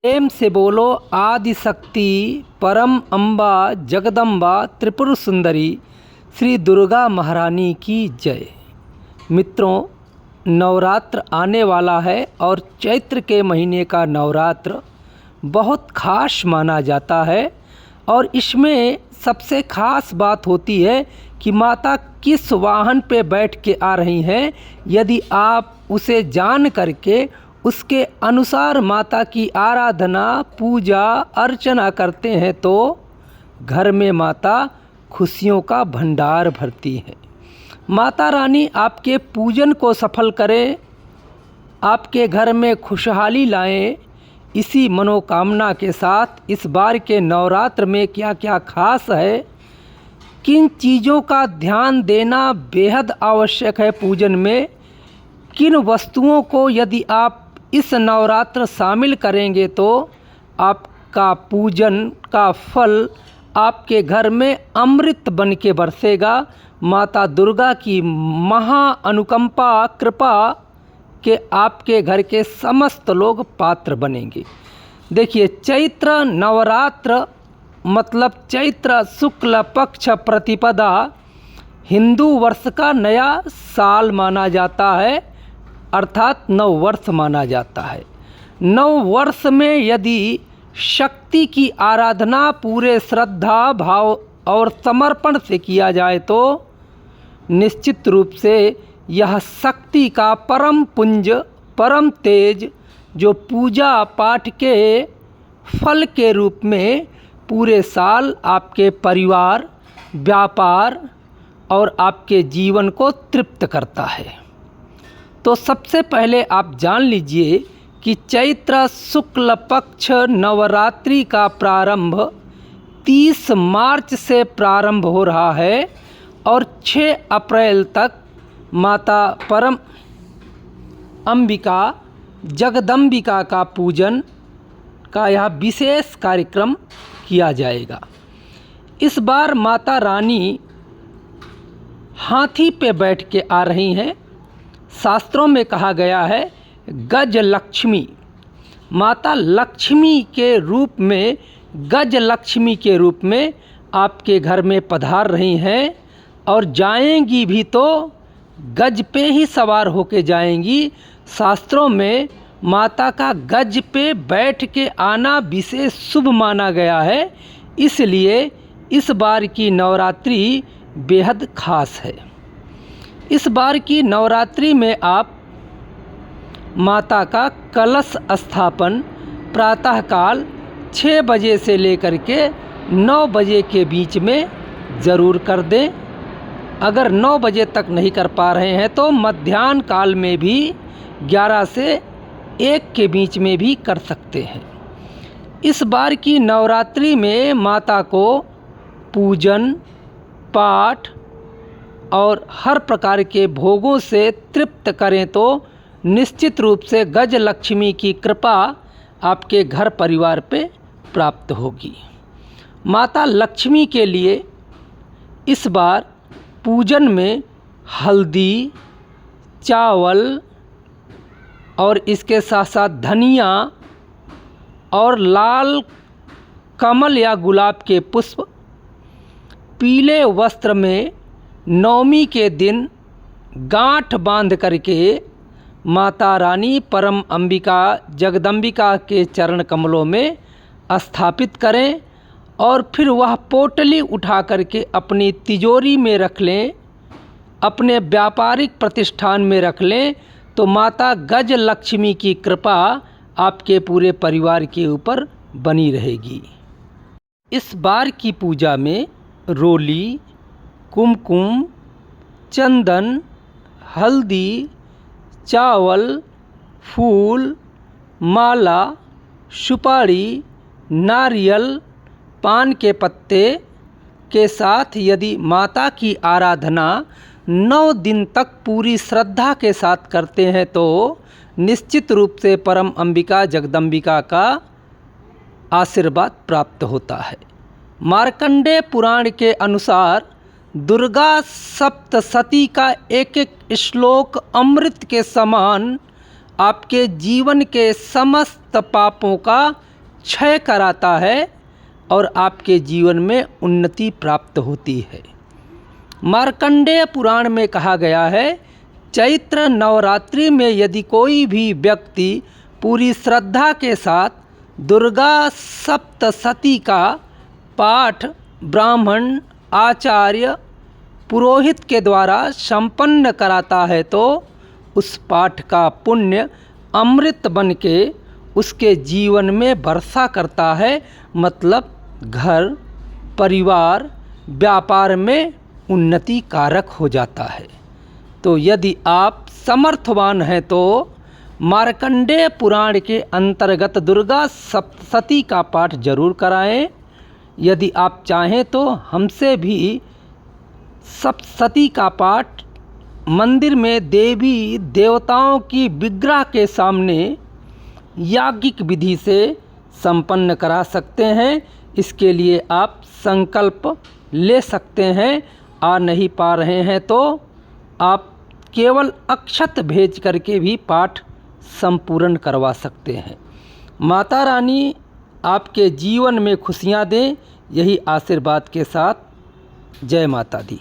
प्रेम से बोलो आदि शक्ति परम अम्बा जगदम्बा त्रिपुर सुंदरी श्री दुर्गा महारानी की जय। मित्रों, नवरात्र आने वाला है और चैत्र के महीने का नवरात्र बहुत खास माना जाता है। और इसमें सबसे खास बात होती है कि माता किस वाहन पे बैठ के आ रही हैं। यदि आप उसे जान करके उसके अनुसार माता की आराधना पूजा अर्चना करते हैं तो घर में माता खुशियों का भंडार भरती है। माता रानी आपके पूजन को सफल करें, आपके घर में खुशहाली लाएं। इसी मनोकामना के साथ इस बार के नवरात्र में क्या क्या खास है, किन चीज़ों का ध्यान देना बेहद आवश्यक है पूजन में, किन वस्तुओं को यदि आप इस नवरात्र शामिल करेंगे तो आपका पूजन का फल आपके घर में अमृत बन के बरसेगा। माता दुर्गा की महा अनुकंपा कृपा के आपके घर के समस्त लोग पात्र बनेंगे। देखिए, चैत्र नवरात्र मतलब चैत्र शुक्ल पक्ष प्रतिपदा हिंदू वर्ष का नया साल माना जाता है, अर्थात नव वर्ष माना जाता है। नव वर्ष में यदि शक्ति की आराधना पूरे श्रद्धा भाव और समर्पण से किया जाए तो निश्चित रूप से यह शक्ति का परम पुंज परम तेज जो पूजा पाठ के फल के रूप में पूरे साल आपके परिवार व्यापार और आपके जीवन को तृप्त करता है। तो सबसे पहले आप जान लीजिए कि चैत्र शुक्ल पक्ष नवरात्रि का प्रारंभ 30 मार्च से प्रारंभ हो रहा है और 6 अप्रैल तक माता परम अंबिका जगदम्बिका का पूजन का यह विशेष कार्यक्रम किया जाएगा। इस बार माता रानी हाथी पे बैठ के आ रही हैं। शास्त्रों में कहा गया है गज लक्ष्मी, माता लक्ष्मी के रूप में गज लक्ष्मी के रूप में आपके घर में पधार रही हैं और जाएंगी भी तो गज पे ही सवार होके जाएंगी। शास्त्रों में माता का गज पे बैठ के आना विशेष शुभ माना गया है, इसलिए इस बार की नवरात्रि बेहद खास है। इस बार की नवरात्रि में आप माता का कलश स्थापन प्रातःकाल 6 बजे से लेकर के 9 बजे के बीच में ज़रूर कर दें। अगर 9 बजे तक नहीं कर पा रहे हैं तो मध्याह्न काल में भी 11 से 1 के बीच में भी कर सकते हैं। इस बार की नवरात्रि में माता को पूजन पाठ और हर प्रकार के भोगों से तृप्त करें तो निश्चित रूप से गज लक्ष्मी की कृपा आपके घर परिवार पे प्राप्त होगी। माता लक्ष्मी के लिए इस बार पूजन में हल्दी चावल और इसके साथ साथ धनिया और लाल कमल या गुलाब के पुष्प, पीले वस्त्र में नवमी के दिन गांठ बांध करके माता रानी परम अंबिका जगदम्बिका के चरण कमलों में स्थापित करें और फिर वह पोटली उठा करके अपनी तिजोरी में रख लें, अपने व्यापारिक प्रतिष्ठान में रख लें तो माता गज लक्ष्मी की कृपा आपके पूरे परिवार के ऊपर बनी रहेगी। इस बार की पूजा में रोली कुमकुम चंदन हल्दी चावल फूल माला सुपारी नारियल पान के पत्ते के साथ यदि माता की आराधना 9 दिन तक पूरी श्रद्धा के साथ करते हैं तो निश्चित रूप से परम अंबिका जगदम्बिका का आशीर्वाद प्राप्त होता है। मार्कंडेय पुराण के अनुसार दुर्गा सप्तशती का एक एक श्लोक अमृत के समान आपके जीवन के समस्त पापों का क्षय कराता है और आपके जीवन में उन्नति प्राप्त होती है। मार्कंडेय पुराण में कहा गया है, चैत्र नवरात्रि में यदि कोई भी व्यक्ति पूरी श्रद्धा के साथ दुर्गा सप्तशती का पाठ ब्राह्मण, आचार्य, पुरोहित के द्वारा संपन्न कराता है तो उस पाठ का पुण्य अमृत बन के उसके जीवन में वर्षा करता है, मतलब घर, परिवार, व्यापार में उन्नति कारक हो जाता है। तो यदि आप समर्थवान हैं तो मार्कंडेय पुराण के अंतर्गत दुर्गा सप्तशती का पाठ जरूर कराएं। यदि आप चाहें तो हमसे भी सप्तशती का पाठ मंदिर में देवी देवताओं की विग्रह के सामने याज्ञिक विधि से संपन्न करा सकते हैं। इसके लिए आप संकल्प ले सकते हैं। आ नहीं पा रहे हैं तो आप केवल अक्षत भेज करके भी पाठ संपूर्ण करवा सकते हैं। माता रानी आपके जीवन में खुशियां दें, यही आशीर्वाद के साथ जय माता दी।